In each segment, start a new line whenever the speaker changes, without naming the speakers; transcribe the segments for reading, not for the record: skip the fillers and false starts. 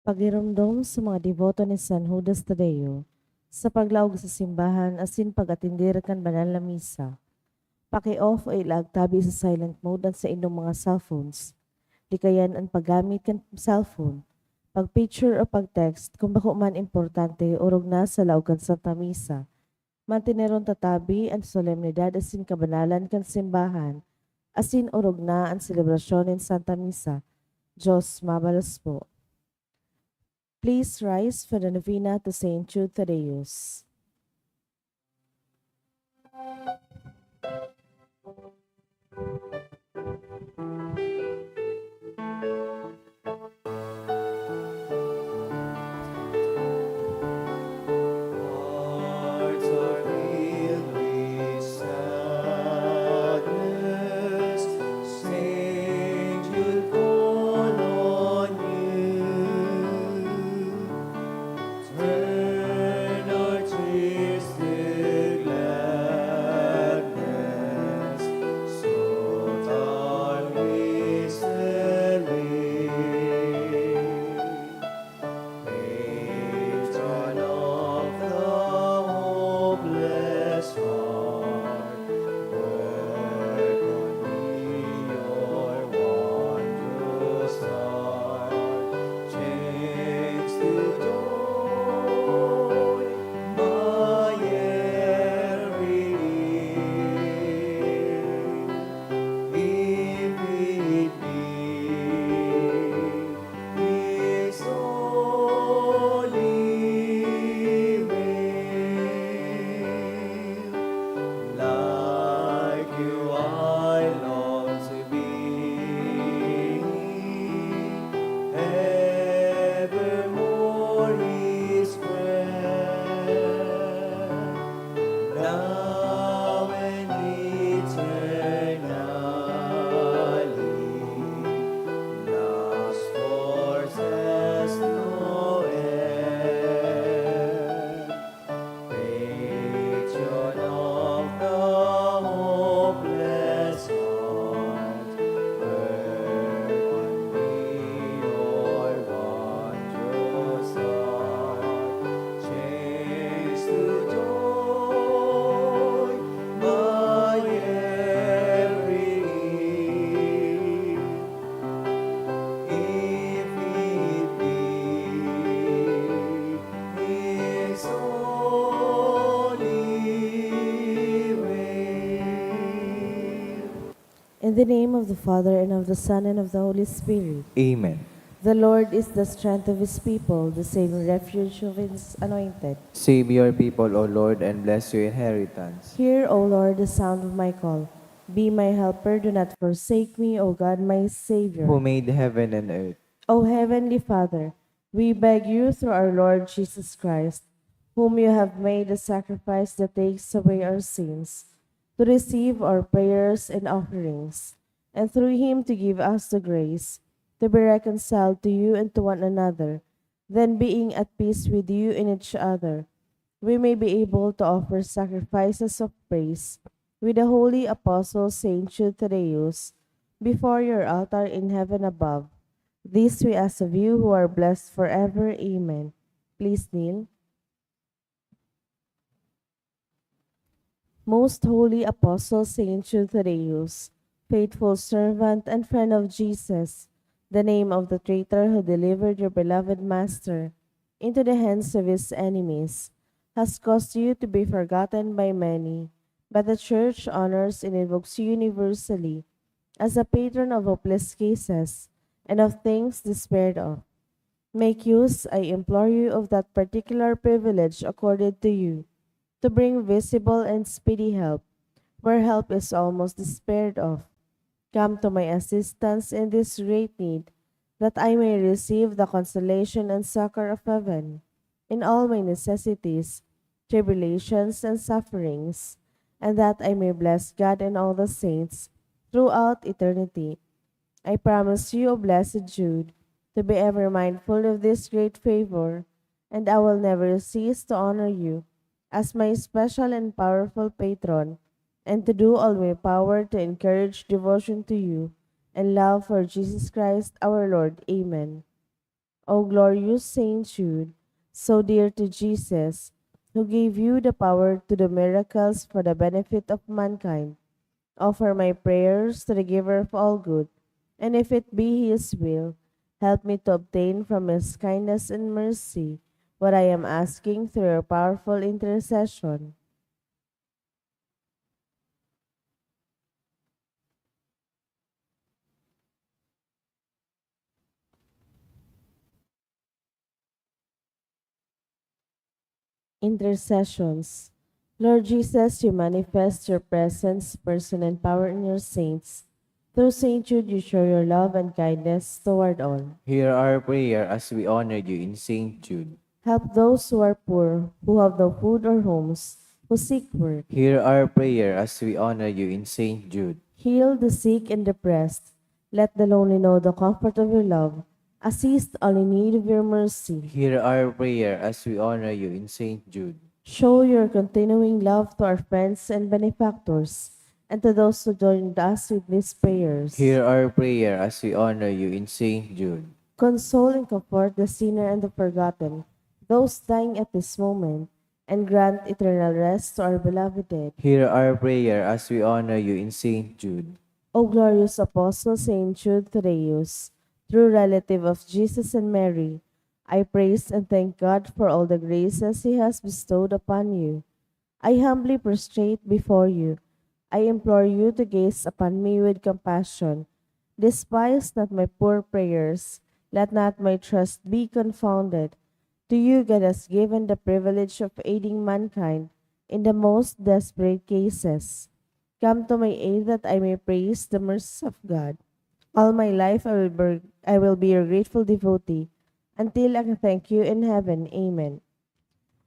Pagiromdom sa mga deboto ni San Judas Tadeo, sa paglaog sa simbahan asin pag-atindir kan banal na misa. Paki-off ay ilagtabi sa silent mode at sa inyong mga cellphones. Di kayan ang paggamit kan cellphone. Pag-picture o pag-text kung bako man importante urog na sa laog kan Santa Misa. Mantineron tatabi ang solemnidad asin kabanalan kan simbahan. Asin urog na ang selebrasyon ng Santa Misa. Diyos mabalos po. Please rise for the novena to Saint Jude Thaddeus.
Hearts are filled with sadness, Saint Jude call on you. Turn our tears to gladness, salt our misery. Patron of the hopeless heart, work on me your wondrous art. Chains to joy, my every if it be His holy will. Like you I long to be, evermore His friend, now and eternally. Love's force has no end. Patron of the hopeless heart, work on me your wondrous art. Chains to joy, my every if it be His holy will.
In the name of the Father, and of the Son, and of the Holy Spirit.
Amen.
The Lord is the strength of his people, the saving refuge of his anointed.
Save your people, O Lord, and bless your inheritance.
Hear, O Lord, the sound of my call. Be my helper, do not forsake me, O God, my Savior.
Who made heaven and earth?
O Heavenly Father, we beg you through our Lord Jesus Christ, whom you have made a sacrifice that takes away our sins, to receive our prayers and offerings, and through him to give us the grace to be reconciled to you and to one another, then being at peace with you and each other, we may be able to offer sacrifices of praise with the holy apostle Saint Jude Thaddeus before your altar in heaven above. This we ask of you who are blessed forever. Amen. Please kneel. Most holy apostle Saint Jude Thaddeus, faithful servant and friend of Jesus, the name of the traitor who delivered your beloved Master into the hands of his enemies, has caused you to be forgotten by many, but the Church honors and invokes you universally as a patron of hopeless cases and of things despaired of. Make use, I implore you, of that particular privilege accorded to you, to bring visible and speedy help, where help is almost despaired of. Come to my assistance in this great need, that I may receive the consolation and succor of heaven in all my necessities, tribulations, and sufferings, and that I may bless God and all the saints throughout eternity. I promise you, O blessed Jude, to be ever mindful of this great favor, and I will never cease to honor you as my special and powerful patron, and to do all my power to encourage devotion to you and love for Jesus Christ our Lord. Amen. O glorious Saint Jude, so dear to Jesus, who gave you the power to do miracles for the benefit of mankind, offer my prayers to the giver of all good, and if it be his will, help me to obtain from his kindness and mercy what I am asking through your powerful intercession. Intercessions. Lord Jesus, you manifest your presence, person, and power in your saints. Through Saint Jude, you show your love and kindness toward all.
Hear our prayer as we honor you in Saint Jude.
Help those who are poor, who have no food or homes, who seek work.
Hear our prayer as we honor you in Saint Jude.
Heal the sick and depressed. Let the lonely know the comfort of your love. Assist all in need of your mercy.
Hear our prayer as we honor you in Saint Jude.
Show your continuing love to our friends and benefactors, and to those who joined us with these prayers.
Hear our prayer as we honor you in Saint Jude.
Console and comfort the sinner and the forgotten, those dying at this moment, and grant eternal rest to our beloved dead.
Hear our prayer as we honor you in Saint Jude.
O glorious Apostle Saint Jude Thaddeus, true relative of Jesus and Mary, I praise and thank God for all the graces He has bestowed upon you. I humbly prostrate before you. I implore you to gaze upon me with compassion. Despise not my poor prayers. Let not my trust be confounded. To you God has given the privilege of aiding mankind in the most desperate cases. Come to my aid that I may praise the mercies of God. All my life I will be your grateful devotee until I can thank you in heaven. Amen.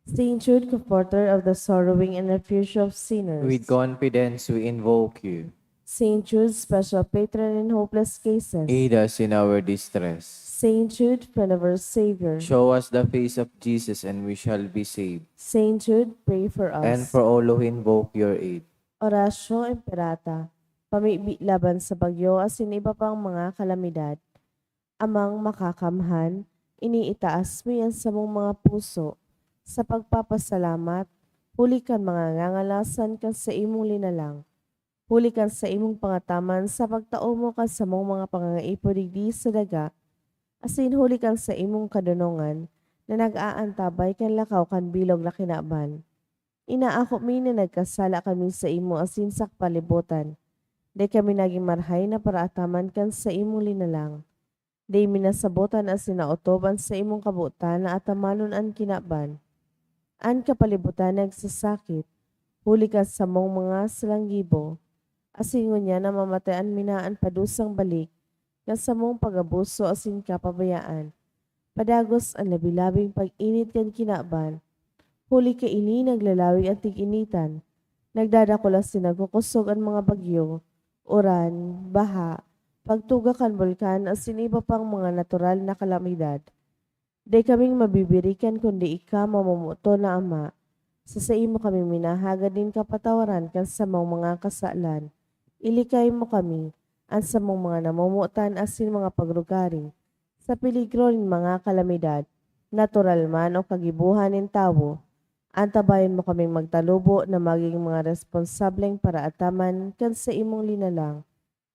Saint Jude, comforter of the sorrowing and refuge of sinners.
With confidence we invoke you.
Saint Jude, special patron in hopeless cases.
Aid us in our distress.
Saint Jude, friend of our Savior.
Show us the face of Jesus and we shall be saved.
Saint Jude, pray for us.
And for all who invoke your aid.
Oratio Imperata, pamibi laban sa bagyo asin iba pang mga kalamidad. Amang makakamhan, iniitaas mo yan sa mong mga puso. Sa pagpapasalamat, huli kan mga ngangalasan kan sa imong linalang. Huli kan sa imong pangataman sa pagtao mo kan sa mong mga pangangaipodigdi sa daga. Asin huli kan sa imong kadunungan na nag-aantabay kan lakaw kan bilog na kinaban. Inaako mi na nagkasala kami sa imo asin sa palibutan. Di kami naging marhay na paraataman kan sa imong linalang. Di minasabotan asin naotoban sa imong kabutan na atamanon an kinaban. An kapalibutan nagsasakit, huli ka sa mong mga salanggibo. Asingon niya na mamatayan minaan padusang balik, na sa mong pag-abuso asin kapabayaan. Padagos ang labi-labing pag-init kan kinaban. Huli ka ini naglalawi at tig-initan. Nagdadakulas sinagukusog ang mga bagyo, uran, baha, pagtugakan bulkan at siniba pang mga natural na kalamidad. Di kaming mabibirikan kundi ika mamumuto na ama. Sa imo kami minahaga din kapatawaran kan sa mga kasalan. Ilikay mo kami, ang sa mga namumutan asin mga pagrugaring. Sa peligro ng mga kalamidad, natural man o kagibuhan ng tao, antabayan mo kaming magtalubo na maging mga responsableng para ataman kan sa imong linalang.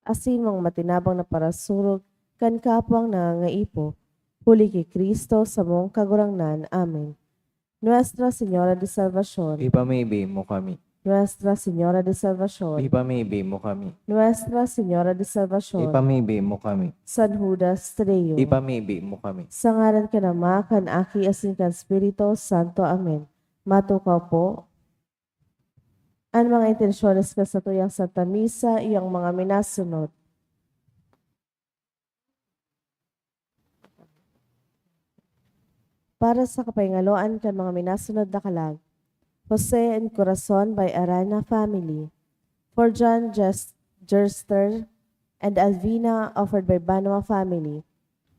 Asin mga matinabang na parasurog kan kapwang nangangaipo. Huli kay Kristo sa mong kagurangnan. Amen. Nuestra Señora de Salvación.
Ipamibig mo kami.
Nuestra Señora de Salvación.
Ipamibig mo kami.
Nuestra Señora de Salvación.
Ipamibig mo kami.
San Judas Tadeo.
Ipamibig mo kami.
Sa ngalan ka na ma, kan aki asin kan Espiritu Santo. Amen. Matukaw po. Ang mga intensyones ka sa tuyang Santa Misa, iyang mga minasunod. Para sa kapayngaloan kan mga minasunod na kalag, Jose and Corazon by Arana family. For John Gerster and Alvina offered by Banwa family.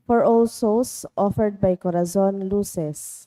For all souls offered by Corazon Luces.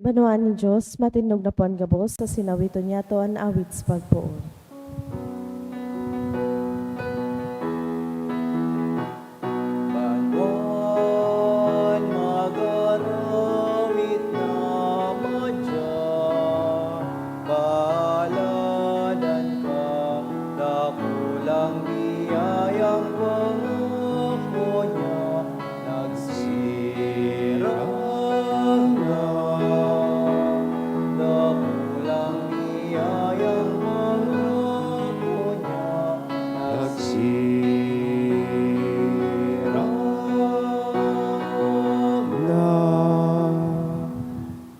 Banwaan ni Diyos, matindog na po ang gabos sa sinawito niya to ang awit sa pagpuon.
Banwan magarawit na madya, baladan ka, dakulang biyayang pangako niya, nagsirang na. Dakulang biyayang pangako niya,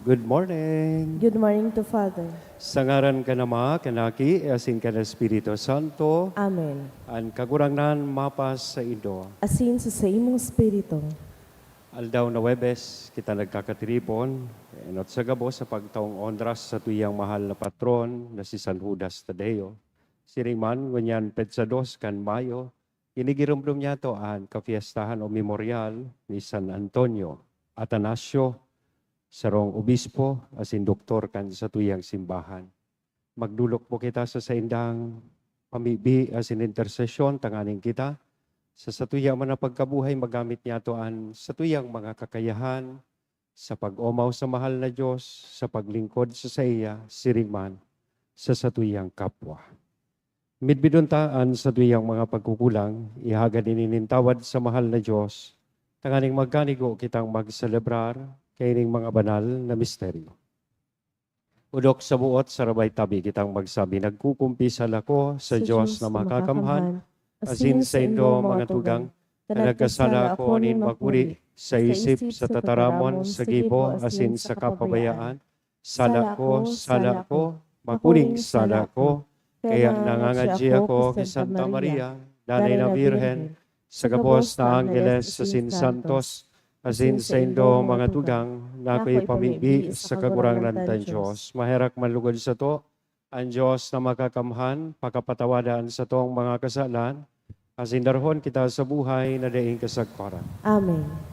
Good morning.
Good morning to Father.
Sa ngaran ka nama, kanaki, asin ka na Espiritu Santo,
Amen.
ang kagurangnan mapas sa Indo.
Asin sa imong spirito.
Aldaw na Webes, kita nagkakatiripon, enot sa gabo sa pagtaong ondras sa tuyang mahal na patron na si San Judas Tadeo. Siringman, ngunyan Petsa 2 kan Mayo, inigirumdum niya to ang kafiestahan o memorial ni San Antonio, Atanasio, sarong obispo, asin doktor kan sa tuyang simbahan. Magdulok po kita sa saindang pamibi asin intersesyon, tanganing kita, sa tuyang mga pagkabuhay magamit niya to an sa tuyang mga kakayahan, sa pag-omaw sa mahal na Diyos, sa paglingkod sa iya, siringman, sa tuyang kapwa. Midbiduntaan sa tuyang mga pagkukulang, ihagan ininintawad sa mahal na Diyos, tanganing magkanigo kitang magselebrar, kaining mga banal na misteryo. Udok sa buot, sarabay tabi kitang magsabi, nagkukumpisal ako sa Diyos na makakamhan, asin sa Indo mga tugang, na nagkasala ako nin magpuri, sa isip, sa tataramon, sa gibo, asin sa kapabayaan, sala ko, mapuring sala ko, kaya nangangadji ako kay Santa Maria, Danay na Birhen, sa gabos na Angeles, sa Santos, asin sa Indo mga tugang, na ako'y pamibi sa kagurangan ng Diyos. Maherak manlugod sa to, ang Diyos na makakamhan, pagkapatawadaan sa tong mga kasalan, asin darhon kita sa buhay na daing kasagparan.
Amen.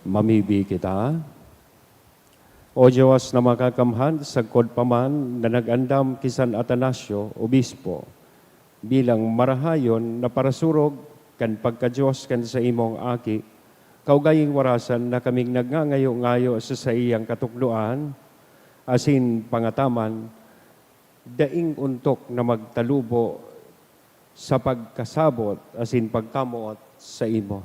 Mamibi kita. O Diyos na makakamhan, sagkod paman na nag-andam kisan Atanasio, obispo, bilang marahayon na parasurog kan pagka-Diyos kan sa imong aki, kaugaying warasan na kaming nagngangayo-ngayo sa iyang katukluan, asin pangataman, daing untok na magtalubo sa pagkasabot, asin pagkamuot sa imo.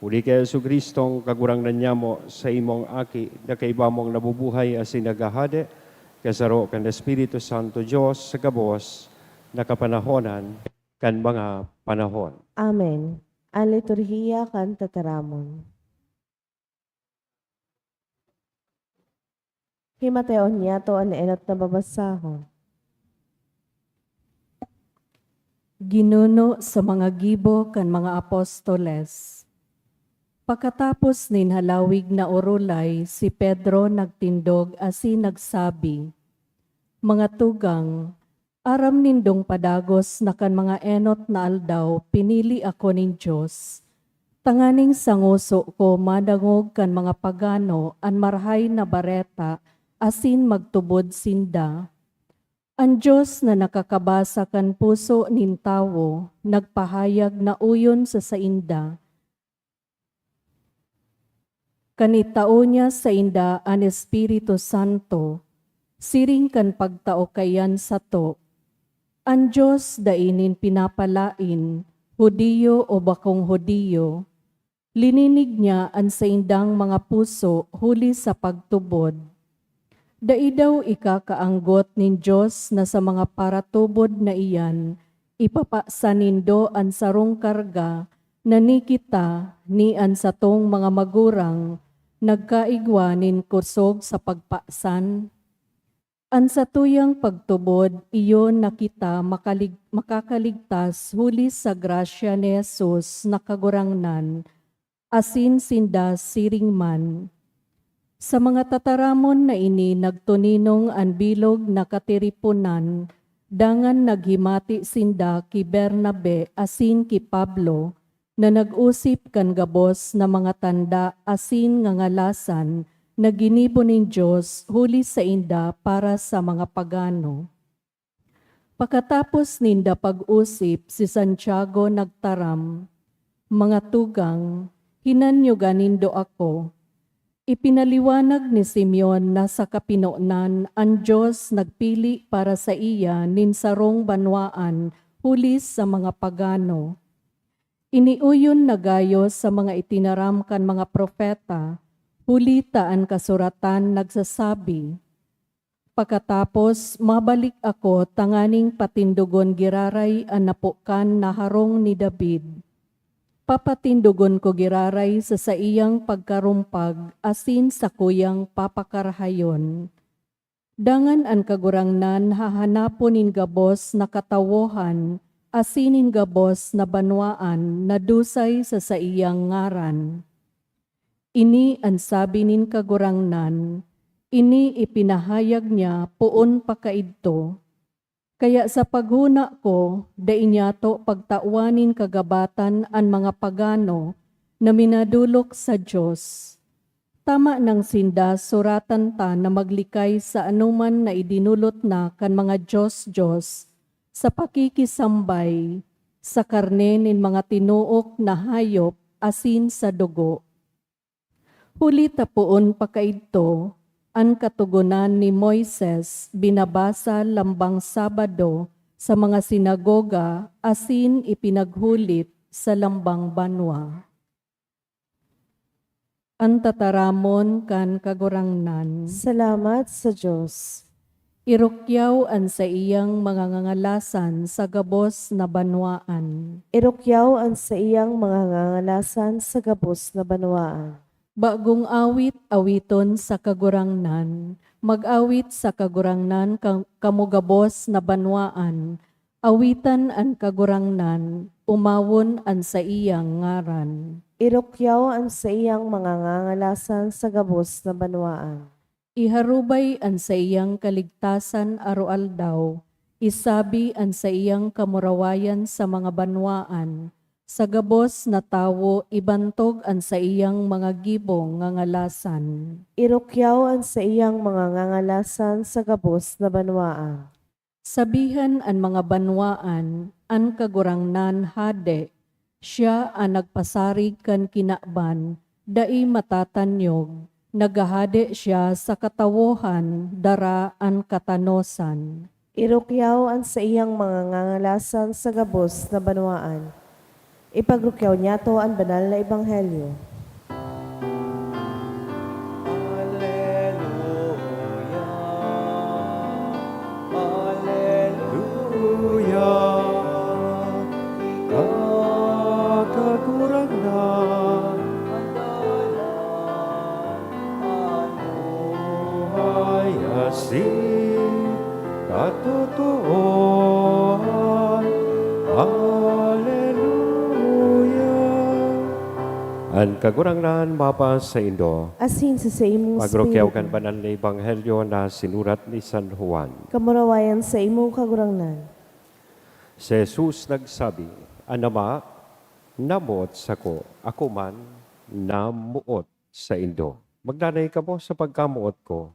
Uli kay Jesucristong kagurang nanyamo sa imong aki, na kaibamong nabubuhay asin nagahade, kasaro kan Espiritu Santo Diyos sa gabos, nakapanahonan kan mga panahon.
Amen. Ang liturhiya kan tataramon. Himateon niya to ang enot na babasahon.
Ginuno sa mga gibo kan mga apostoles. Pagkatapos ninhalawig na orulay, si Pedro nagtindog asin nagsabi, "Mga tugang, aram nindong padagos na kan mga enot na aldaw, pinili ako nin Diyos. Tanganing sanguso ko madangog kan mga pagano, an marhay na bareta, asin magtubod sinda. Ang Diyos na nakakabasa kan puso nin tawo, nagpahayag na uyon sa sainda. Kanitao niya sa inda an Espiritu Santo, siring kan pagtao kayan sa to. Ang Diyos dainin pinapalain, Hudiyo o bakong Hudiyo, lininig niya ang sa indang mga puso huli sa pagtubod. Daidaw ikakaanggot nin Diyos na sa mga paratubod na iyan, ipapasanindo ang sarong karga na ni kita ni an satong mga magurang nagkaigwa nin kusog sa pagpasan. An satuyang pagtubod, iyon na kita makakaligtas huli sa grasya ni Jesus na kagurangnan, asin sinda siring man. Sa mga tataramon na ini nagtuninong ang bilog na katiripunan, dangan naghimati sinda ki Bernabe asin ki Pablo, na nag-usip kan gabos na mga tanda asin nga ngalasan na ginibo nin Diyos huli sa inda para sa mga pagano. Pagkatapos ninda pag-usip, si Santiago nagtaram, "Mga tugang, hinanyugan nindo ako." Ipinaliwanag ni Simeon na sa kapinonan ang Diyos nagpili para sa iya nin sarong banwaan huli sa mga pagano. Iniuyon na gayo sa mga itinaram kan mga propeta, huli taan kasuratan nagsasabi, "Pagkatapos mabalik ako tanganing patindugon giraray ang napukan na harong ni David. Papatindugon ko giraray sa iyang pagkarumpag asin sa kuyang papakarahayon. Dangan ang kagurangnan hahanapon nin gabos na katawohan asinin gabos na banwaan na dusay sa iyang ngaran. Ini ang sabi nin kagurangnan, ini ipinahayag niya puon pakaidto. Kaya sa paghuna ko, dainyato pagtauanin kagabatan ang mga pagano na minadulok sa Diyos. Tama ng sinda suratan ta na maglikay sa anuman na idinulot na kan mga Diyos-Diyos sa pakikisambay, sa karne nin mga tinuok na hayop asin sa dugo. Huli tapuon pakaidto, ang katugunan ni Moises binabasa lambang Sabado sa mga sinagoga asin ipinaghulit sa lambang banwa. Ang tataramon kan kagurangnan,
Salamat sa Diyos.
irukyaw ang sa iyang mga ngangalasan sa gabos na banwaan.
Irukyaw ang sa iyang mga ngangalasan sa gabos na banwaan.
Bagong awit awiton sa kagurangnan, mag-awit sa kagurangnan kamugabos na banwaan, awitan ang kagurangnan, umawon ang sa iyang ngaran.
Irukyaw ang sa iyang mga ngangalasan sa gabos na banwaan.
Iharubay ang sa iyang kaligtasan arualdaw, isabi ang sa iyang kamurawayan sa mga banwaan, sa gabos na tawo ibantog ang sa iyang mga gibong ngangalasan.
Irukyaw ang sa iyang mga ngangalasan sa gabos na banwaan.
Sabihan ang mga banwaan, ang kagurangnan hade, siya ang nagpasarig kan kinakban, dai matatanyog, nagahade siya sa katawohan, dara ang katanosan.
Irukyaw ang sa iyang mga ngangalasan sa gabos na banwaan. Ipagrukyaw niya to ang banal na ebanghelyo.
Katotohan. Ang kagurangnan mapa sa Indo,
Asin sa imong
pagrokyaw kan
espiritu.
banal na ebanghelyo na sinurat ni San Juan.
Kamurawayan sa imong kagurangnan.
Si Jesus nagsabi, "Anama, namuot sa ko, ako man namuot sa Indo. Magdanay ka mo sa pagkamuot ko.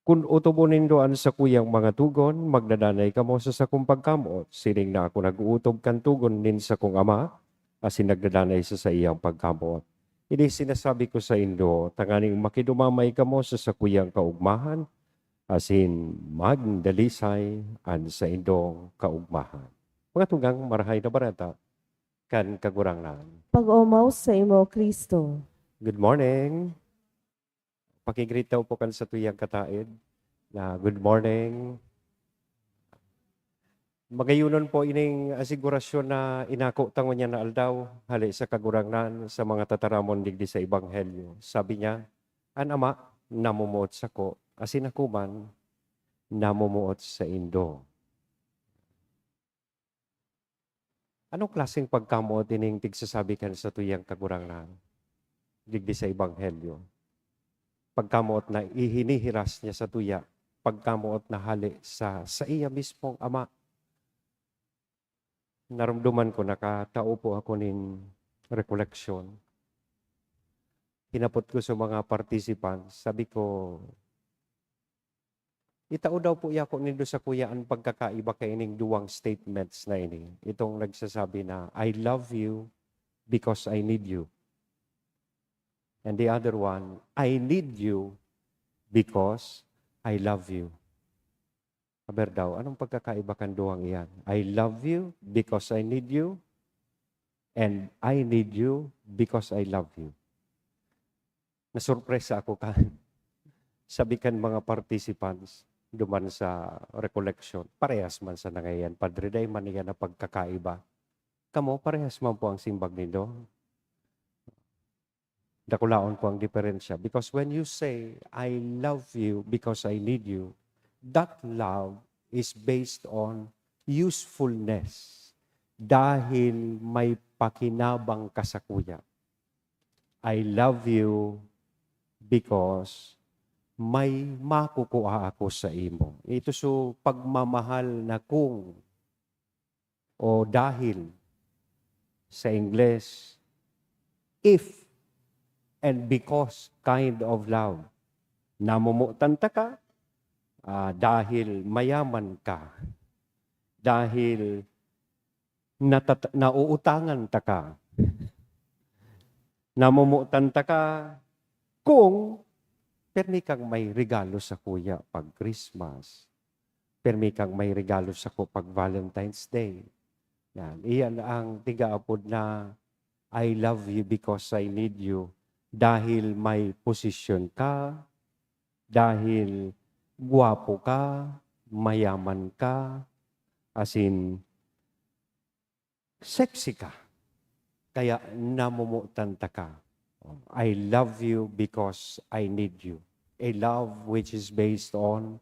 Kung utubunin doan sa kuyang mga tugon, magdadanay ka mo sa sakong pagkamuot. Siling na ako nag-uutob kan tugon nin sa kong ama, asin nagdadanay sa iyang pagkamuot. Ini sinasabi ko sa Indo, tanganing makidumamay ka mo sa sakuyang kaugmahan, asin magdalisay an sa Indong kaugmahan. Mga tunggang marahay na barata, kan kagurangan.
Pag-umaw sa imo, Kristo.
Good morning. Pakigritaw po kan sa tuyang kataid na good morning. Magayunon po ining asigurasyon na inako tango niya na aldaw, hali sa kagurangnan sa mga tataramon digdi sa Ebanghelyo. Sabi niya, an ama, namumuot sa ko, asin ako man, namumuot sa Indo. Anong klaseng pagkamuot ining tigsasabi kan sa tuyang kagurangnan digdi sa Ebanghelyo? Pagkamuot na ihinihiras niya sa tuya, pagkamuot na hali sa iya mismong ama. Naramdaman ko, nakatao po ako nin recollection. Hinapot ko sa mga participants, sabi ko, itao daw po ako nindo sa kuya ang pagkakaiba kay ining duwang statements na ini. Itong nagsasabi na, I love you because I need you. And the other one, I need you because I love you. Aber daw, anong pagkakaiba kan duwang iyan? I love you because I need you, and I need you because I love you. Nasurpresa ako kan. Sabi kan mga participants duman sa recollection, parehas man sa nangayan. Padre, day man iyan na pagkakaiba. Kamo, parehas man po ang simbag nindo. Dakulaon po ang diferensya. Because when you say, I love you because I need you, that love is based on usefulness. Dahil may pakinabang ka sa kuya. I love you because may makukuha ako sa imo. Ito so pagmamahal na kung o dahil sa Ingles, if and because kind of love. Namumutan ta ka, dahil mayaman ka, dahil nauutangan ta ka, namumutan ta ka, kung permi kang may regalo sa kuya pag Christmas, permi kang may regalo sa ko pag Valentine's Day. Yan. Iyan ang tigaapod na I love you because I need you. Dahil may posisyon ka, dahil guwapo ka, mayaman ka, as in, sexy ka. Kaya namumutan ta ka. I love you because I need you. A love which is based on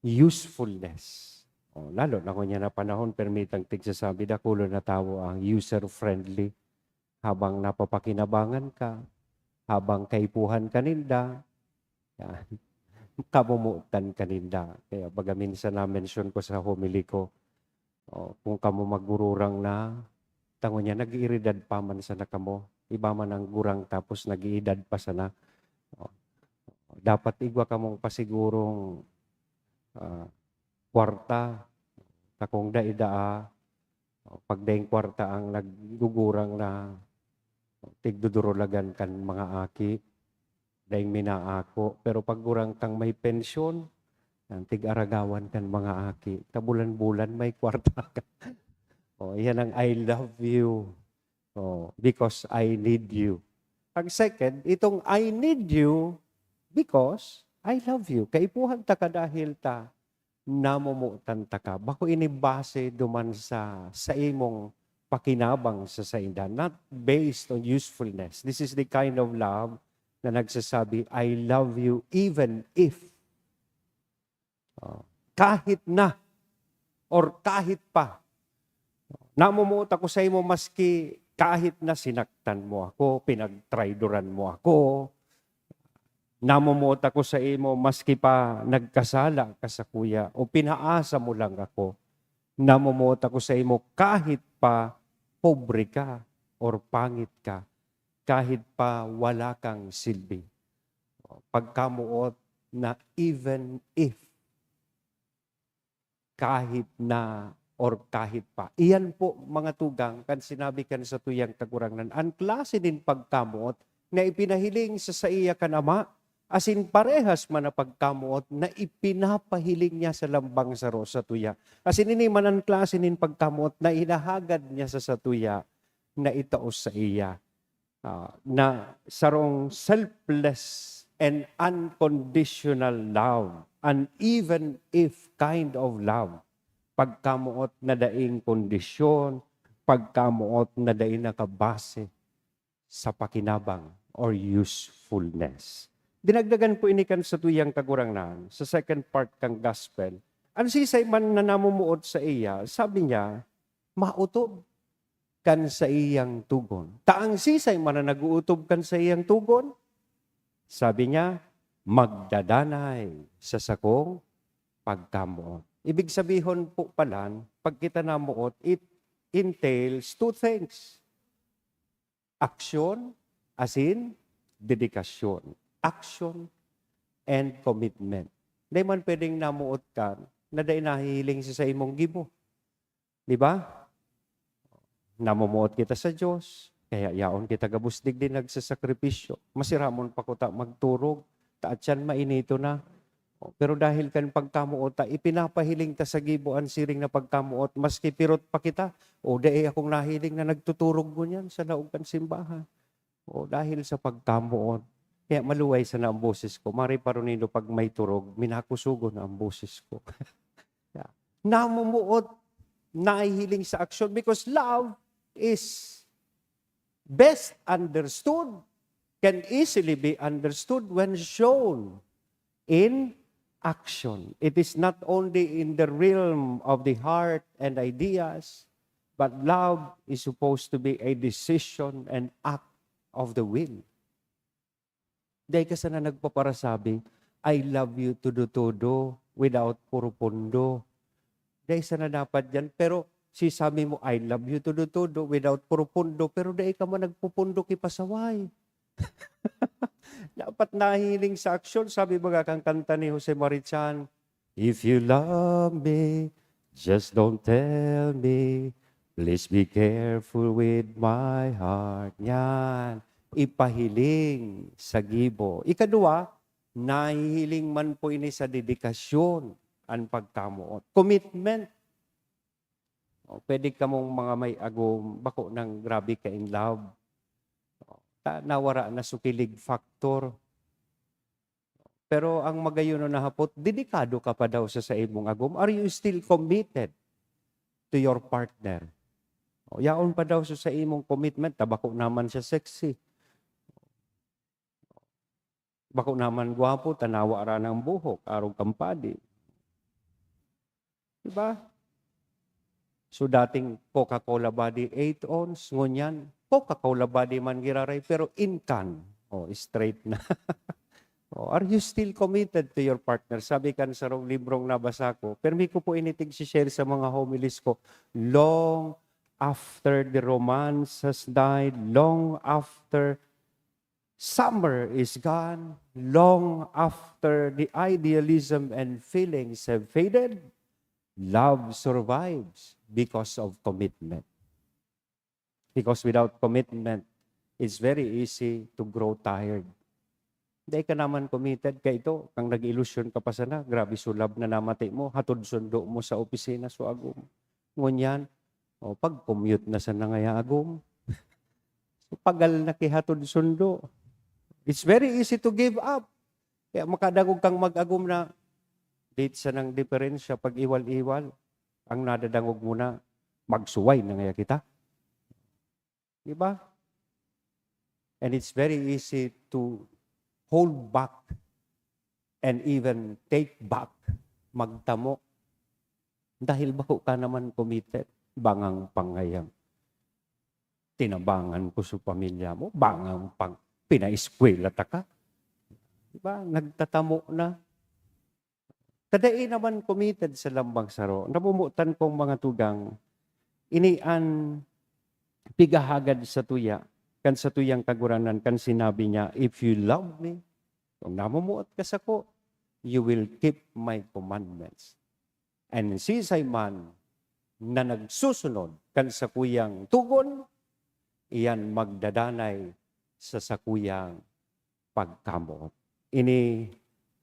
usefulness. Lalo na kung na panahon, permitang tigsasabi na kulo na tao ang user-friendly. Habang napapakinabangan ka, habang kaipuhan kaninda, yan, kamumutan kaninda. Kaya baga minsan na-mention ko sa homily ko, kung kamo magururang na, tango niya, nag-iiridad pa man sana kamo. Iba man ang gurang tapos nag-iidad pa sana. Dapat igwa kamong pasigurong kwarta. Takong daidaa, pagdaing kwarta ang naggugurang na tigdudurulagan kan mga aki, daing minaako. Pero pag gurang kang may pensyon, tig-aragawan kan mga aki. Tabulan-bulan may kwarta ka. Yan ang I love you because I need you. Ang second, itong I need you because I love you. Kaipuhan ta ka dahil ta namumutan ta ka. Bako inibase duman sa imong pakinabang sa sainda, not based on usefulness. This is the kind of love na nagsasabi, I love you even if. Kahit na or kahit pa. Namumuot ako sa imo maski kahit na sinaktan mo ako, pinagtraidoran mo ako. Namumuot ako sa imo maski pa nagkasala ka sa kuya o pinaasa mo lang ako. Namumuot ako sa imo kahit pa pobre ka or pangit ka, kahit pa wala kang silbi. Pagkamuot na even if, kahit na or kahit pa. Iyan po mga tugang, kan sinabi kan sa tuyang kagurangan, ang klase din pagkamuot na ipinahiling sa iya kan ama, asin parehas man na pagkamuot na ipinapahiling niya sa lambang saro sa tuya. Asin ini manan klase nin pagkamuot na inahagad niya sa satuya na itaos sa iya. Na sarong selfless and unconditional love, an even if kind of love. Pagkamuot na daing kondisyon, pagkamuot na daing nakabase sa pakinabang or usefulness. Dinagdagan po inikan sa tuyang kagurangnan, sa second part kang gospel. Ang sisay man na namumuot sa iya, sabi niya, mautob kan sa iyang tugon. Taang sisay man na naguutob kan sa iyang tugon, sabi niya, magdadanay sa sakong pagkamuot. Ibig sabihin po pala, pag kita namuot, it entails two things. Action, as in, dedikasyon. Action and commitment. Di man pwedeng namuot ka, na dahil nahihiling sa imong gibo. Di ba? Namumuot kita sa Diyos, kaya yaon kita gabusdig din nagsasakripisyo. Masiramon pa ko ta magturog, taat yan mainito na. Pero dahil kan pagkamuot ta, ipinapahiling ta sa giboan siring na pagkamuot, maski pirot pa kita, o dahil akong nahiling na nagtuturog mo niyan sa laog kan simbahan. O dahil sa pagkamuot, kaya maluway sa na ang boses ko. Mari parunino pag may turog, minakusugo na ang boses ko. Namumuot, nahihiling sa aksyon because love is best understood, can easily be understood when shown in action. It is not only in the realm of the heart and ideas, but love is supposed to be a decision and act of the will. Dahil kasi na nagpaparasabi, I love you todo without puro pondo. Dahil sana dapat yan, pero si sabi mo, I love you todo without puro pondo, pero dahil ka man nagpupundo kipasaway. Dapat nahiling sa aksyon. Sabi ba kang kanta ni Jose Marichan, if you love me, just don't tell me, please be careful with my heart. Yan. Ipahiling sa gibo. Ikadua, nahihiling man po ini sa dedikasyon ang pagkamuot. Commitment. O, pwede ka mong mga may agom, bako ng grabe ka in love. Nawara na sukilig factor. Pero ang magayon na hapot, dedikado ka pa daw sa imong agom. Are you still committed to your partner? O, yaon pa daw sa imong commitment, tabako naman siya sexy. Bako naman gwapo, tanawa ra ng buhok, arong kampadi. Diba? So dating Coca-Cola body 8 ounce, ngunyan, Coca-Cola body man giraray, pero in can. Oh, straight na. Oh, are you still committed to your partner? Sabi kan sa librong nabasa ko, permi ko po initig share sa mga homilies ko, long after the romance has died, long after summer is gone, long after the idealism and feelings have faded, love survives because of commitment. Because without commitment, it's very easy to grow tired. Dahil ka naman committed ka ito, kang nag-illusion ka pa sana, grabe sulab na namati mo, hatod sundo mo sa opisina so agum. Ngunyan, pag-commute na sana ngaya agum. So pagal na kihatod sundo. It's very easy to give up. Kaya makadagog kang mag-agum na date sa ng diferensya pag iwal-iwal. Ang nadadangog mo na, magsuway na ngaya kita. Diba? And it's very easy to hold back and even take back, magtamo. Dahil bako ka naman committed, bangang pangayang. Tinabangan ko sa pamilya mo, bangang pang pinaiskwela ta ka. Diba? Nagtatamo na. Kadai naman committed sa lambang saro. Namumutan kong mga tugang, inian pigahagad sa tuya, kan sa tuyang kaguranan, kan sinabi niya, if you love me, kung namumuot ka sa ko, you will keep my commandments. And sisay man na nagsusunod kan sa kuyang tugon, iyan magdadanay sa sakuyang pagkamot. Ini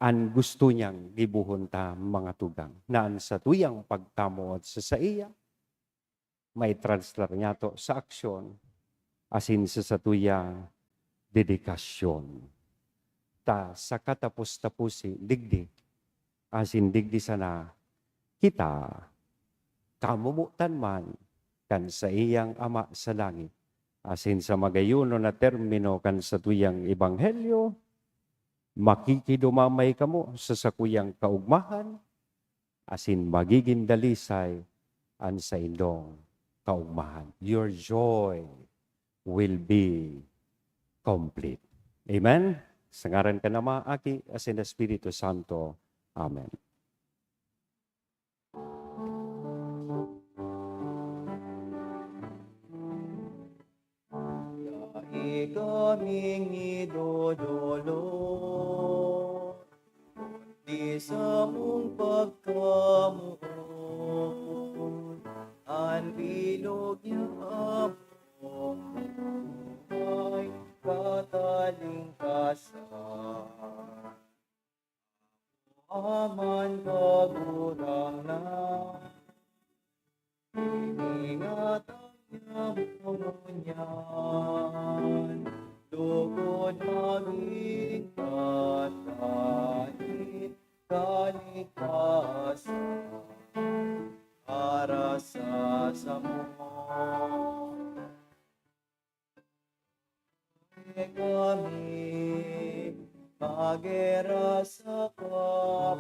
an gusto niyang gibuhon ta mga tugang. Naan sa tuyang pagkamot sa iya, may transfer niya to sa aksyon, asin sa tuyang dedikasyon. Ta sa katapos-tapusi, digdi, asin digdi sana, kita, kamumutan man, kan sa iyang ama sa langit, asin sa magayuno na termino kan sa tuyang ebanghelyo, makikidumamay kamo sa sakuyang kaugmahan, asin magiging dalisay an sa indong kaugmahan. Your joy will be complete. Amen? Sa ngaran ka na Aki, asin Espiritu Santo. Amen.
Kaming idodolo, kundi sa mong pagkamuon, ang bilog niya mong ay katalingkasan. Aman kagurang na, iningatan niya mong yan, lugod maging katahin, kalikasan, para sa samo. Kami magera sa kapwa,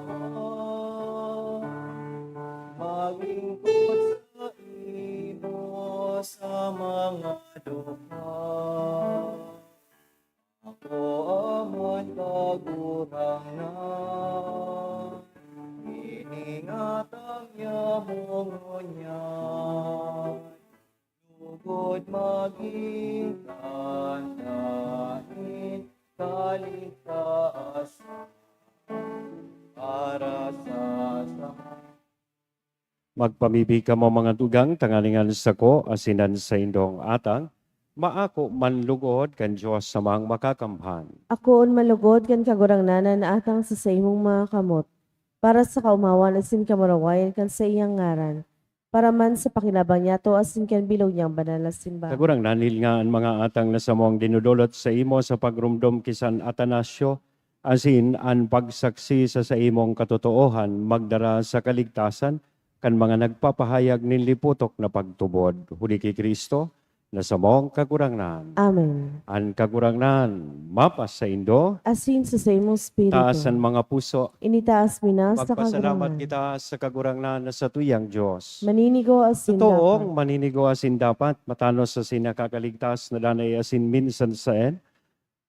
maglingkod sa imo sa mga duka. Ako aman kagurang na, iningatan niya mong ngunyan, lugod maging kantahin, kaligtasan, para sa sama.
Magpamibig ka mo mga dugang, tangalingan sa ko, asinan sa indong atang, maako manlugod kan Diyos sa mga makakampan.
Ako on malugod kan kagurangnanan na atang sa imong mga kamot, para sa kaumawan asin kamarawayan kan sa iyang ngaran, para man sa pakilabang niya to asin kan bilog niyang banal na simbahan.
Kagurang nanil nga ang mga atang na sa mong dinudulot sa imo sa pagrumdom kisan Atanasyo, asin ang pagsaksi sa imong katotoohan magdara sa kaligtasan, kan mga nagpapahayag nin liputok na pagtubod. Huli kay Kristo, na sa mong kagurangnan.
Amen.
Ang kagurangnan, mapas sa indo,
Asin sa imong spirito,
taasan mga puso,
initaas minas sa
magpasalamat
kagurangnan.
kita sa kagurangnan na sa tuyang Diyos.
Maninigo asin
Totoong
dapat.
maninigo asin dapat, matanos sa sinakakaligtas na danay asin minsan saen.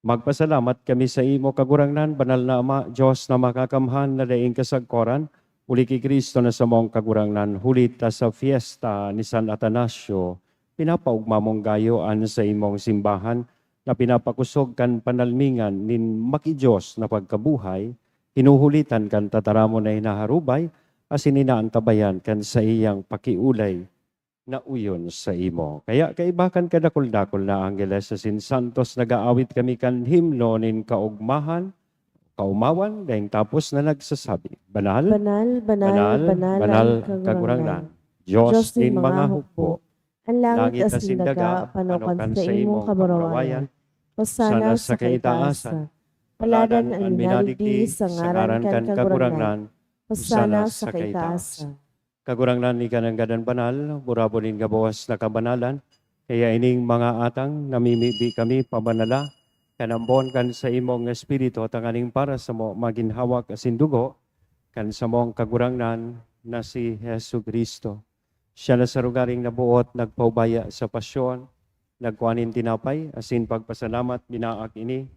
Magpasalamat kami sa imo kagurangnan, banal na Ama, Diyos na makakamhan na daing kasagkoran, uli kay Kristo na sa mong kagurangnan, hulit sa fiesta ni San Atanasio, pinapaugma mong gayoan sa imong simbahan, na pinapakusog kan panalmingan nin maki-Diyos na pagkabuhay, hinuhulitan kan tataramo na hinaharubay, asin inaantabayan kan sa iyang pakiulay na uyon sa imo. Kaya kaibakan kadakol-dakol na Angeles asin Santos, nagaawit kami kan himno nin kaugmahan, kaumawan, dahil tapos na nagsasabi, Banal,
Banal, banal, banal,
banal
ang
ang
kagurangnan.
kagurangnan. Diyos din mga hukbo,
Ang langit
langit
as
asin
daga,
daga,
panukan
panukan
sa imong kabarawayan. Hosana sa kaitaasan. Paladan ang minaligdi sa ngaran kan kagurangnan. Hosana sa kaitaasan.
Kagurangnan ni kanang gadan banal, burabonin nga bawas na kabanalan, kaya ining mga atang namimibi kami pabanala, kanambon kan sa imong espiritu, tanganing para sa mo maginhawak asin dugo, kan sa mong kagurangnan na si Jesu Kristo. Siya na sa rugaring nabuot, nagpaubaya sa pasyon, nagkuanin tinapay, asin pagpasalamat, binaak ini,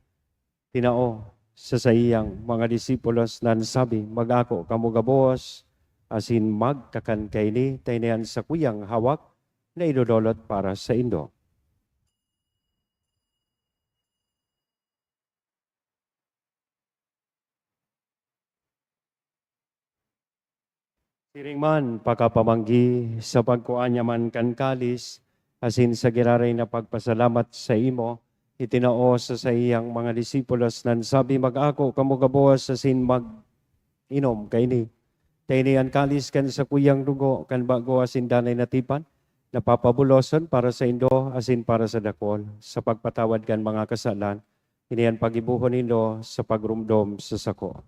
tinao sa iyang mga disipulos na nasabi, mag-ako kamugabos, asin magkakan kaini, taynayan sa kuyang hawak, na idodolot para sa indo. Siring man, pagkapamanggi sa pagkuanya man kan kalis, asin sa giraray na pagpasalamat sa imo, itinao sa iyang mga disipulos nan sabi mag-ako kamo gabuos sa sin mag-inom kay ni. Kay ni ang kalis kan sa kuyang dugo kan bago asin danay natipan, napapabuloson para sa indo asin para sa dakol, sa pagpatawad kan mga kasalan, iniyan pagibuhon nindo sa pagrumdom sa sako.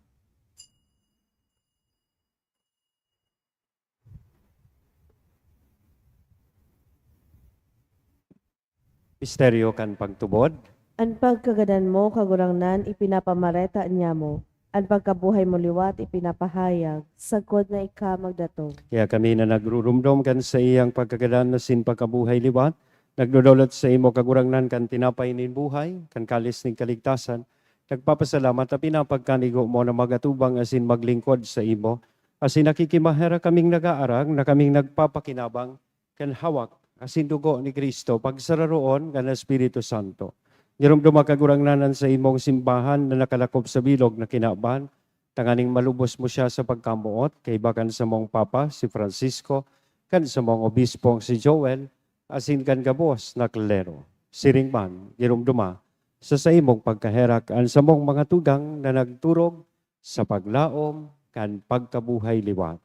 Misteryo kan pagtubod.
Ang pagkagadan mo, kagurangnan, ipinapamareta niya mo. Ang pagkabuhay mo liwat, ipinapahayag. Sagkod na ika magdatong.
Kaya kami na nagrurumdom kan sa iyang pagkagadan na sin pagkabuhay liwat, nagdudulot sa imo kagurangnan kan tinapay nin buhay, kan kalis ning kaligtasan, nagpapasalamat at pinapagkanigo mo na magatubang asin maglingkod sa imo, asin nakikimahera kaming nag-aarag na kaming nagpapakinabang kan hawak asin dugo ni Kristo pagsararoon kan Espiritu Santo. Nirumdum kagurangnanan sa imong simbahan na nakalakop sa bilog na kinaban, tanganing malubos mo siya sa pagkamuot, kay bakan sa mong Papa, si Francisco, kan sa mong obispong si Joel, asin kan gabos na klero. Siringman, nirumduma, sa imong pagkaherak, an sa mong mga tugang na nagturog sa paglaom, kan pagkabuhay liwat.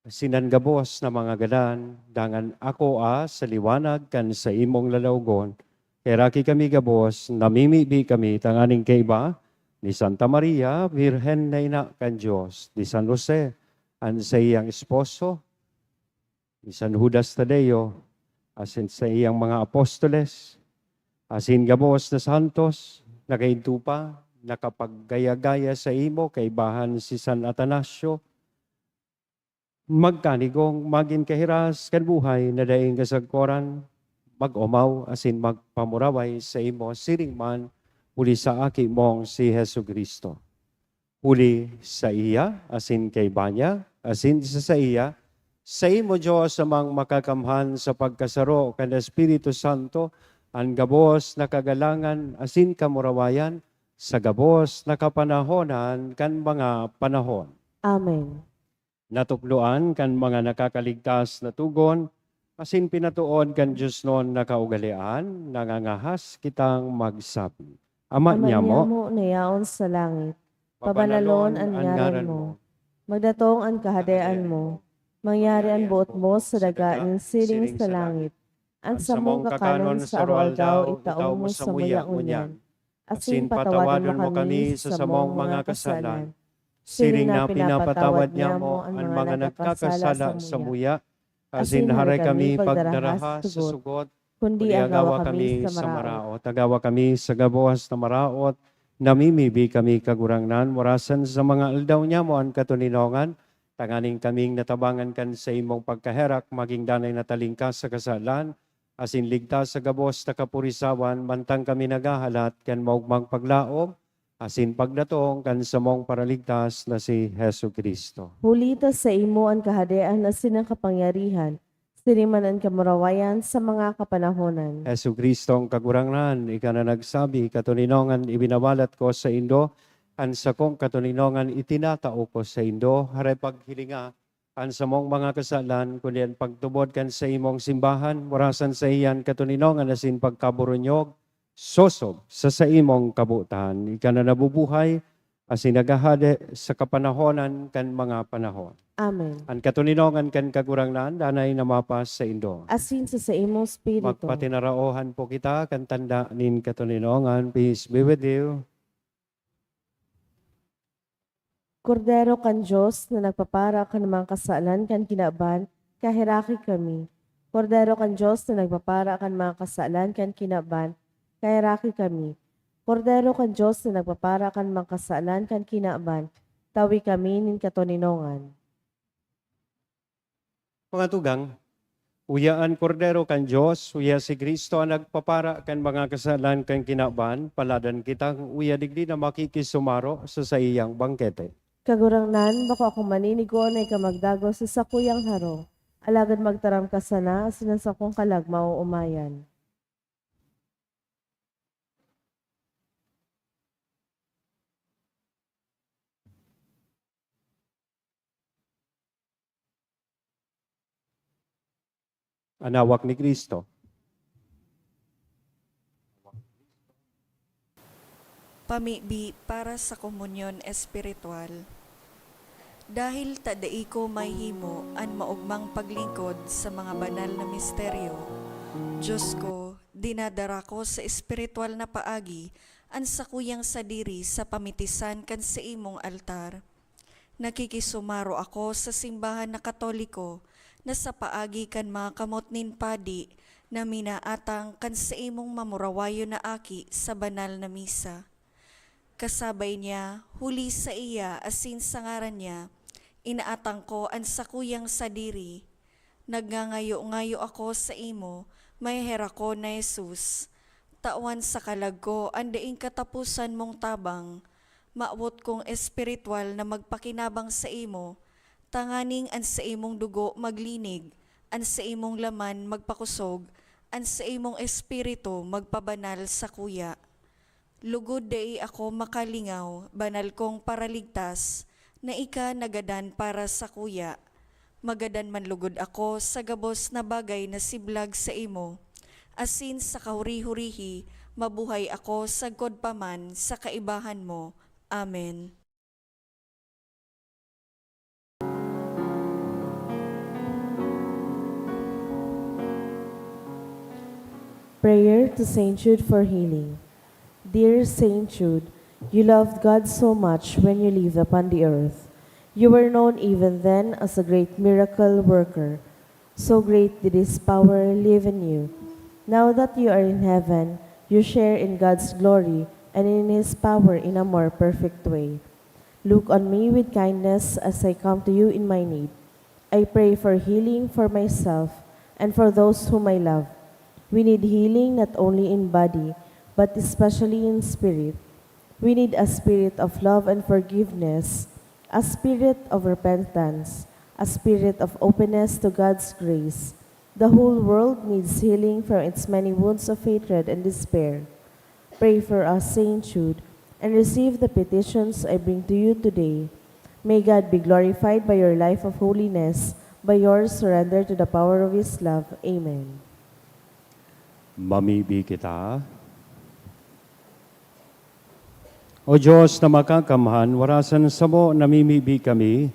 Sinangabos na mga gadan, dangan ako sa liwanag kan sa imong lalawgon, keraki kami gabos, namimibi kami tanganing kaiba, ni Santa Maria, Virhen na ina kan Diyos, ni San Jose, ang sa iyang esposo, ni San Judas Tadeo, asin sa iyang mga apostoles, asin gabos na santos, nakaintupa, nakapaggaya-gaya sa imo, kaibahan si San Atanasio, magkanigong maging kahiras kan buhay na daing kasagkoran, mag-umaw asin magpamuraway sa imo siringman uli sa aki mong si Hesu Kristo. Uli sa iya asin kay banya asin sa iya sa imo Diyos amang makakamhan sa pagkasaro kan Espiritu Santo ang gabos na kagalangan asin kamurawayan sa gabos na kapanahonan kan mga panahon.
Amen.
Natukloan kan mga nakakaligtas na tugon, asin pinatuon kan Diyos noon na kaugalian, nangangahas kitang magsabi. Ama niya mo,
nayaon sa langit. Pabanalon ang ngaran mo. Magdatong ang kahadayaan mo. Mangyari ang buot mo sa daga ng siling sa langit. Ang samong kakanon sa araw-aldaw, itaong mo sa muya-unyan. Asin patawadon mo kami sa samong mga kasalan.
siring na pinapatawad niya mo ang mga nagkakasala sa muya, asin haray kami pagdaraha sa sugot, kundi agawa kami sa maraot. Agawa kami sa gabuhas na maraot, namimibi kami kagurangnan, murasan sa mga aldaw niya mo ang katuninongan, tanganing kaming natabangan kan sa imong pagkaherak, maging danay na talingkas sa kasalan, asin ligtas sa gabos na kapurisawan, mantang kami nagahalat, kan maugmang paglaom, asin pagdatong kan sa mong paraligtas na si Hesu Kristo.
Hulita sa imo ang kahadayaan na sinang kapangyarihan, siriman ang kamurawayan sa mga kapanahonan.
Hesu Kristo ang kagurangnan, ika na nagsabi, katuninongan ibinawalat ko sa Indo, an sa kong katuninongan itinatao ko sa Indo, haray paghilinga, an sa mong mga kasalan, kundi ang pagtubod kan sa imong simbahan, murasan sa iyan katuninongan asin pagkaburunyog, sosob sa imong kabutan, ika na nabubuhay, asin nagahade sa kapanahonan kan mga panahon.
Amen.
Ang katuninongan kan kagurangnan, danay namapas sa Indo.
Asin sa imong spirito.
Magpatinaraohan po kita, kan tanda nin katuninongan, peace be with you.
Kordero kan Diyos na nagpapara kan mga kasalan kan kinaban, kahiraki kami. Kordero kan Diyos na nagpapara kan mga kasalan kan kinaban, kahiraki kami. Kordero kan Diyos na nagpapara kan mga kasalan kan kinaban, tawi kami nin katuninongan.
Mga tugang, uyaan kordero kan Diyos, uya si Kristo ang nagpapara kan mga kasalan kan kinaban, paladan kitang uya digdi na makikisumaro sa iyang bangkete.
Kagurangnan, bako akong maninigo na ikamagdago sa sakuyang haro. Alagad magtaram ka sana, asinan sa kong kalagma o umayan.
Anawak ni Kristo.
Pamibi para sa komunyon espiritual. Dahil tadai ko may himo an maugmang paglingkod sa mga banal na misteryo, Diyos ko, dinadara ko sa espiritual na paagi an sakuyang sadiri sa pamitisan kan sa imong altar. Nakikisumaro ako sa simbahan na Katoliko na sa paagi kan mga kamot nin padi na minaatang kan sa imong mamurawayo na aki sa banal na misa. Kasabay niya, huli sa iya asin sa ngaran niya, inaatang ko ang sakuyang sadiri. Nagngangayo-ngayo ako sa imo, may hera ko na Jesus. Tawan sa kalag ko, andaing katapusan mong tabang. Maawot kong espiritual na magpakinabang sa imo, tanganing an sa imong dugo maglinig, an sa imong laman magpakusog, an sa imong espiritu magpabanal sa kuya. Lugod dai ako makalingaw, banal kong paraligtas, na ika nagadan para sa kuya. Magadan man lugod ako sa gabos na bagay na siblag sa imo. Asin sa kahuri-hurihi, mabuhay ako sa godpaman sa kaibahan mo. Amen.
Prayer to Saint Jude for healing. Dear Saint Jude, you loved God so much when you lived upon the earth. You were known even then as a great miracle worker. So great did His power live in you. Now that you are in heaven, you share in God's glory and in His power in a more perfect way. Look on me with kindness as I come to you in my need. I pray for healing for myself and for those whom I love. We need healing not only in body, but especially in spirit. We need a spirit of love and forgiveness, a spirit of repentance, a spirit of openness to God's grace. The whole world needs healing from its many wounds of hatred and despair. Pray for us, Saint Jude, and receive the petitions I bring to you today. May God be glorified by your life of holiness, by your surrender to the power of His love. Amen.
Mamibi kita. O Diyos na makakamhan, warasan sa mo namimibi kami,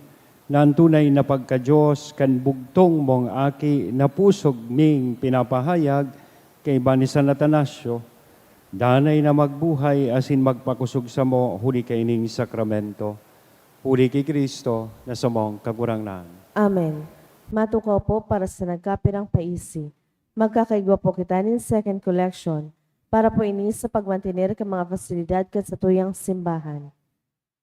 na ang tunay na pagka-Diyos kan bugtong mong aki na pusog ning pinapahayag kay Banisan Atanasio, danay na magbuhay asin magpakusog sa mo huli kay ning sakramento, huli kay Kristo na sa mong kagurangnan.
Amen. Matukaw po para sa nagkapirang paisi. Magkakaigwa po kita nin second collection para po ini sa pagmantinir ka mga fasilidad kat sa tuyang simbahan.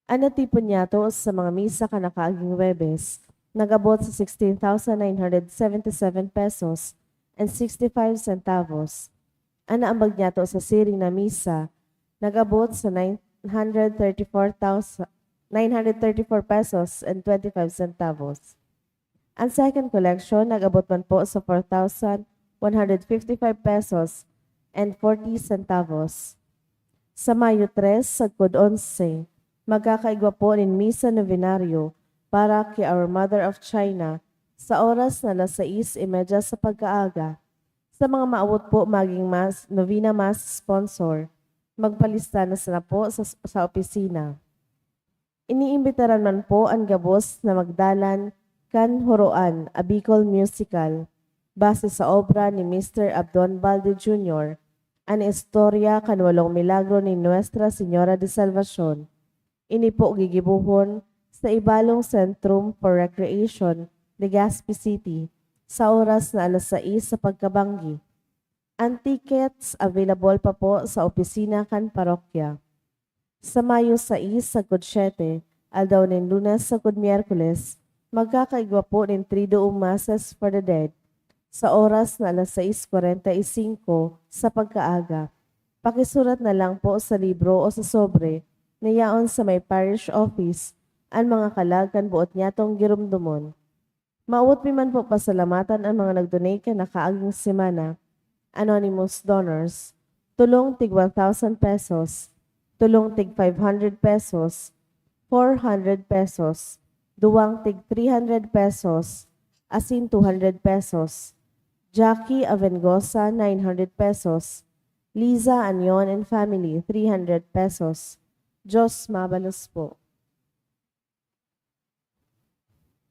Ang natipon niya to sa mga misa ka nakaaging Webes, nagabot sa 16,977 pesos and 65 centavos. Ang naambag niya to sa siring na misa, nagabot sa 934 pesos and 25 centavos. Ang second collection, nagabot man po sa 4,155 pesos and 40 centavos. Sa Mayo 3, Sagpod 11, magkakaigwa po rin Misa Novenario para kay Our Mother of China sa oras na 6:30 sa pagkaaga. Sa mga maawot po maging novena mass sponsor, magpalista na sana po sa opisina. Iniimbitaran man po ang gabos na magdalan kan Horoan, a Bicol musical, base sa obra ni Mr. Abdon Balde Jr., ang istorya kan 8 milagro ni Nuestra Señora de Salvacion. Ini po gigibuhon sa Ibalong Centrum for Recreation, Legazpi City, sa oras na 6:00 sa pagkabanggi. Ang tickets available pa po sa opisina kan parokya. Sa Mayo 6 sa Kudsete, aldaw nin Lunes sa Miyerkules, magkakaigwa po nin Triduum Masses for the Dead sa oras na 6:45 sa pagkaaga. Pakisurat na lang po sa libro o sa sobre na yaon sa may parish office ang mga kalagan buot niyatong girumdumon. Maawot mi man po pasalamatan ang mga nagdonate ka na kaaging semana. Anonymous donors, tulong tig 1,000 pesos, tulong tig 500 pesos, 400 pesos, duwang tig 300 pesos, asin 200 pesos. Jackie Avengosa, 900 pesos. Liza Anion and family, 300 pesos. Diyos mabalos po.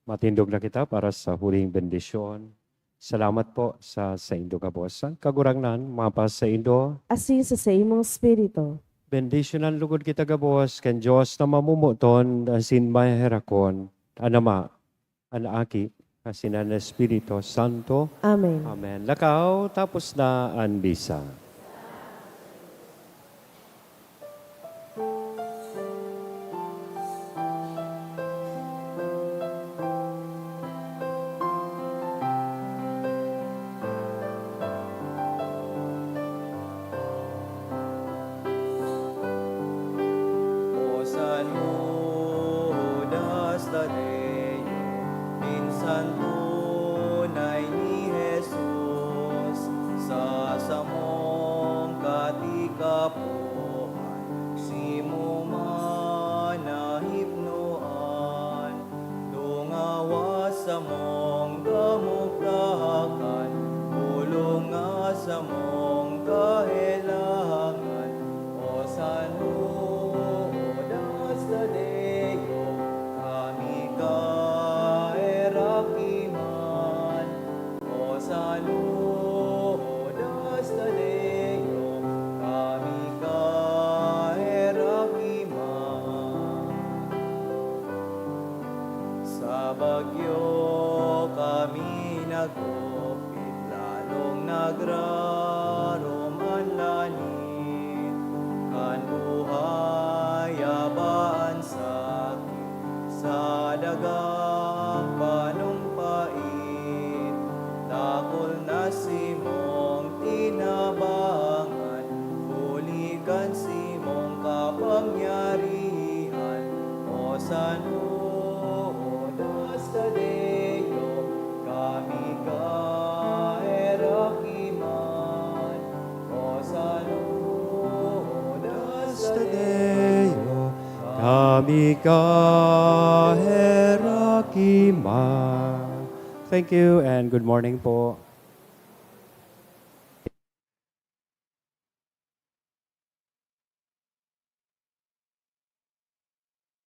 Matindog na kita para sa huling bendisyon. Salamat po sa indo kabosan. Kagurangnan, mapa sa indo.
Asin sa imong espiritu.
Bendisyonan lugod kita gabos, kan Diyos na mamumuton, asin maherakon, anama, anaaki, asin ang Espiritu Santo.
Amen.
Amen. Lakaw, tapos na ang bisa.
Osan Judas Tadeo, minsan tunay ni Jesus, sa samong katikapuan, simo manahipnoan, dungawa sa mong damokrakan, pulong nga sa mong kahilangan, Osan Judas Tadeo, kami kaerakiman. Osan Judas Tadeo, kami kaerakiman. Sa bagyo kami nagupit, lalong nagrarom ang langit. Kan buhay abaan sakit, sa dagang panumpait. Dakol na simong tinabangan, bulikan simong kapangyarihan. Osan Judas Tadeo, kami kaerakiman. Osan Judas Tadeo,
Kami kaherakiman. Thank you and good morning po.